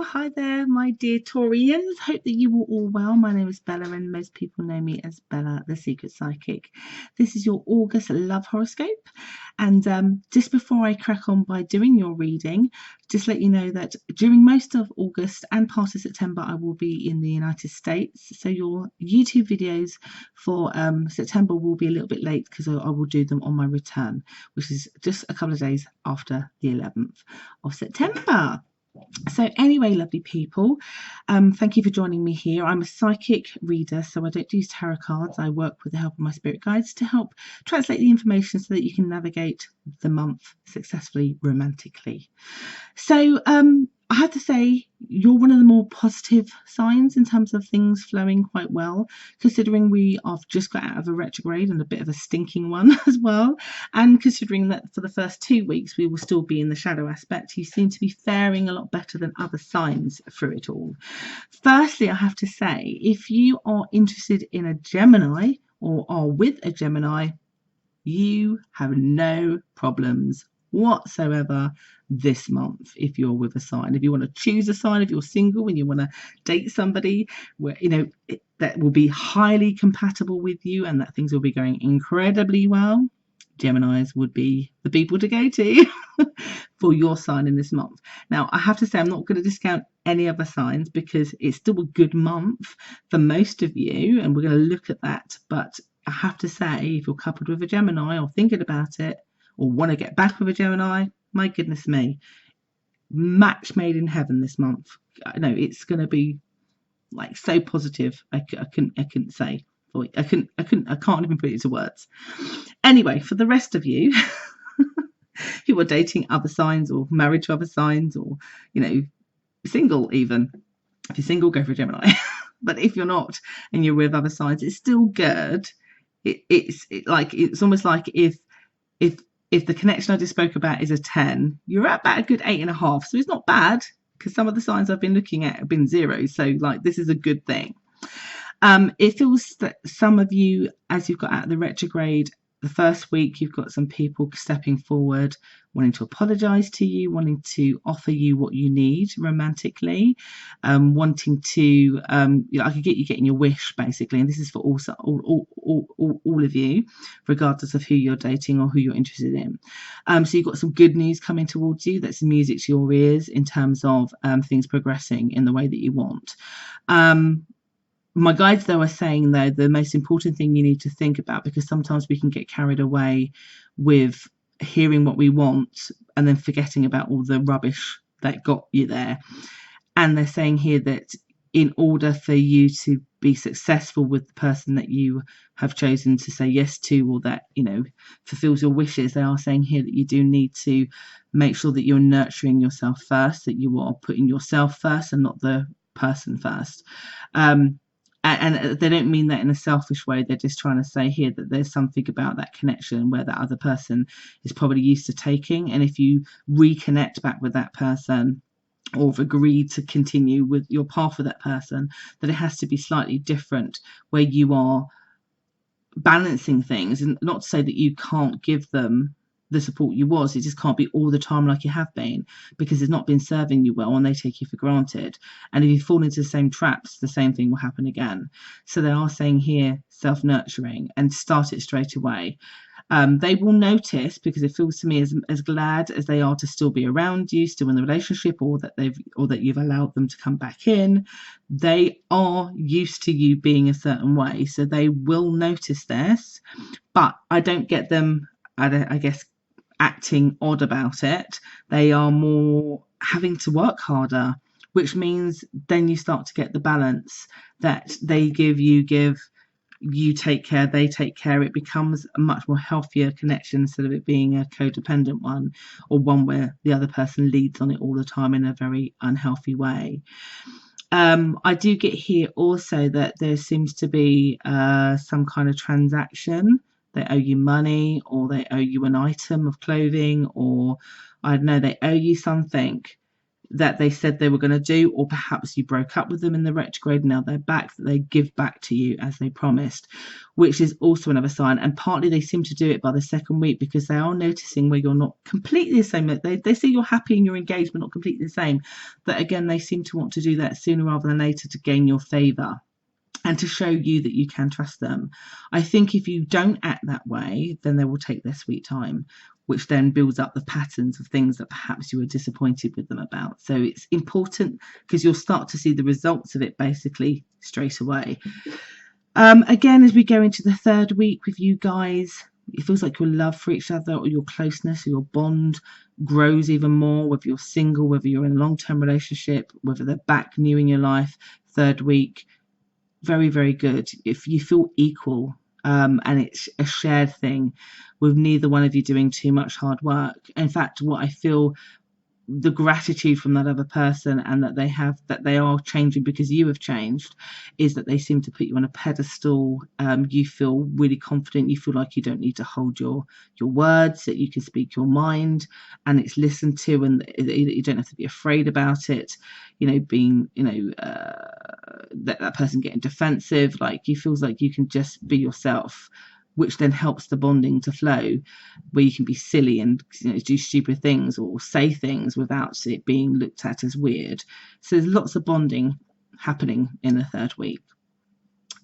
Hello, hi there, my dear Taurians. Hope that you are all well. My name is Bella, and most people know me as Bella, the Secret Psychic. This is your August love horoscope. And just before I crack on by doing your reading, just let you know that during most of August and part of September, I will be in the United States. So your YouTube videos for September will be a little bit late because I will do them on my return, which is just a couple of days after the 11th of September. So anyway, lovely people, thank you for joining me here. I'm a psychic reader, so I don't use tarot cards. I work with the help of my spirit guides to help translate the information so that you can navigate the month successfully romantically. So I have to say, you're one of the more positive signs in terms of things flowing quite well, considering we have just got out of a retrograde and a bit of a stinking one as well. And considering that for the first 2 weeks, we will still be in the shadow aspect, you seem to be faring a lot better than other signs through it all. Firstly, I have to say, if you are interested in a Gemini or are with a Gemini, you have no problems whatsoever this month if you're with a sign. If you want to choose a sign, if you're single and you want to date somebody where that will be highly compatible with you and that things will be going incredibly well, Geminis would be the people to go to for your sign in this month. Now, I have to say, I'm not going to discount any other signs because it's still a good month for most of you, and we're going to look at that. But I have to say, if you're coupled with a Gemini or thinking about it or want to get back with a Gemini, my goodness me, match made in heaven this month. I know it's going to be like so positive. I couldn't say. I can't even put it into words. Anyway, for the rest of you who are dating other signs or married to other signs, or single even. If you're single, go for a Gemini. But if you're not and you're with other signs, it's still good. It's almost like if the connection I just spoke about is a 10, you're at about a good 8.5. So it's not bad, because some of the signs I've been looking at have been 0. So this is a good thing. It feels that some of you, as you've got out of the retrograde, the first week, you've got some people stepping forward, wanting to apologize to you, wanting to offer you what you need romantically, wanting to, I could get you getting your wish, basically. And this is for all of you, regardless of who you're dating or who you're interested in. So you've got some good news coming towards you. That's music to your ears in terms of things progressing in the way that you want. My guides, though, are saying, though, the most important thing you need to think about, because sometimes we can get carried away with hearing what we want and then forgetting about all the rubbish that got you there. And they're saying here that in order for you to be successful with the person that you have chosen to say yes to, or that, fulfills your wishes, they are saying here that you do need to make sure that you're nurturing yourself first, that you are putting yourself first and not the person first. And they don't mean that in a selfish way. They're just trying to say here that there's something about that connection where that other person is probably used to taking. And if you reconnect back with that person, or have agreed to continue with your path with that person, that it has to be slightly different, where you are balancing things. And not to say that you can't give them the support you was, it just can't be all the time like you have been, because it's not been serving you well and they take you for granted. And if you fall into the same traps, the same thing will happen again. So they are saying here, self-nurturing, and start it straight away. They will notice, because it feels to me as glad as they are to still be around you, still in the relationship, or that you've allowed them to come back in. They are used to you being a certain way, so they will notice this. But I don't get them, I guess, acting odd about it. They are more having to work harder, which means then you start to get the balance that they give, you take care, they take care. It becomes a much more healthier connection instead of it being a codependent one, or one where the other person leads on it all the time in a very unhealthy way. I do get here also that there seems to be some kind of transaction. They owe you money, or they owe you an item of clothing, or I don't know, they owe you something. that they said they were going to do, or perhaps you broke up with them in the retrograde, now they're back, that they give back to you as they promised, which is also another sign. And partly they seem to do it by the second week because they are noticing where you're not completely the same. They see you're happy in your engagement, not completely the same, but again they seem to want to do that sooner rather than later to gain your favor and to show you that you can trust them. I think if you don't act that way, then they will take their sweet time, which then builds up the patterns of things that perhaps you were disappointed with them about. So it's important because you'll start to see the results of it basically straight away. Again, as we go into the third week with you guys, it feels like your love for each other or your closeness or your bond grows even more, whether you're single, whether you're in a long-term relationship, whether they're back new in your life. Third week, very, very good. If you feel equal, and it's a shared thing with neither one of you doing too much hard work. In fact, what I feel, the gratitude from that other person and that they are changing because you have changed, is that they seem to put you on a pedestal. You feel really confident. You feel like you don't need to hold your words, that you can speak your mind and it's listened to, and you don't have to be afraid about it, being that person getting defensive. Like, you feels like you can just be yourself, which then helps the bonding to flow, where you can be silly and do stupid things or say things without it being looked at as weird. So there's lots of bonding happening in the third week.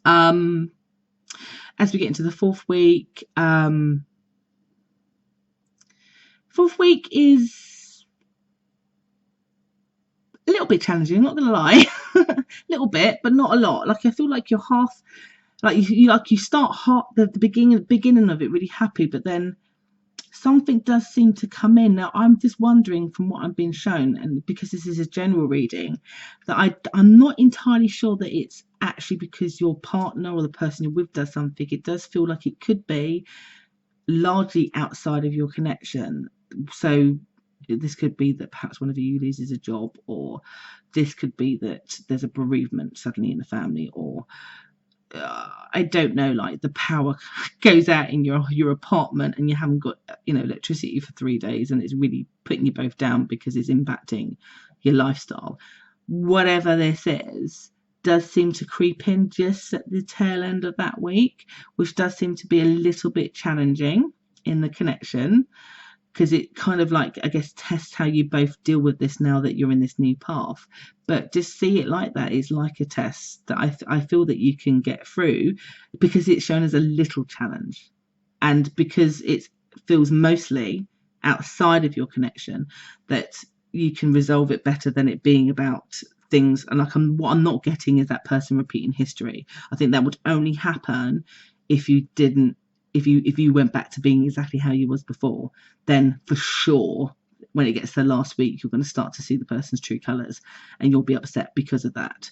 As we get into the fourth week is a little bit challenging, not gonna lie. A little bit, but not a lot. Like, I feel like you're half, like you start the beginning of it really happy, but then something does seem to come in. Now, I'm just wondering, from what I'm being shown, and because this is a general reading, that I'm not entirely sure that it's actually because your partner or the person you're with does something. It does feel like it could be largely outside of your connection. So this could be that perhaps one of you loses a job, or this could be that there's a bereavement suddenly in the family, or I don't know, like the power goes out in your apartment and you haven't got electricity for 3 days, and it's really putting you both down because it's impacting your lifestyle. Whatever this is does seem to creep in just at the tail end of that week, which does seem to be a little bit challenging in the connection, because it kind of, like, I guess, tests how you both deal with this now that you're in this new path. But just see it like that. Is like a test that I feel that you can get through, because it's shown as a little challenge, and because it feels mostly outside of your connection, that you can resolve it better than it being about things. And what I'm not getting is that person repeating history. I think that would only happen if you didn't. If you went back to being exactly how you was before, then for sure, when it gets to the last week, you're going to start to see the person's true colours, and you'll be upset because of that.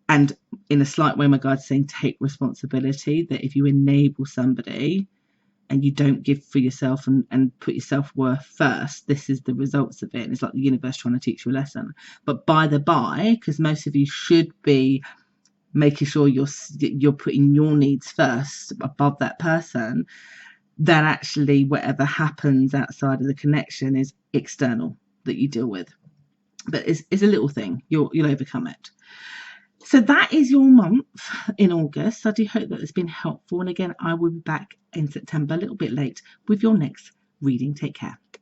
And in a slight way, my guide's saying take responsibility, that if you enable somebody and you don't give for yourself and put your self-worth first, this is the results of it. And it's like the universe trying to teach you a lesson. But by the by, because most of you should be making sure you're putting your needs first above that person, that actually whatever happens outside of the connection is external that you deal with. But it's a little thing. You'll overcome it. So that is your month in August. I do hope that it's been helpful. And again, I will be back in September, a little bit late, with your next reading. Take care.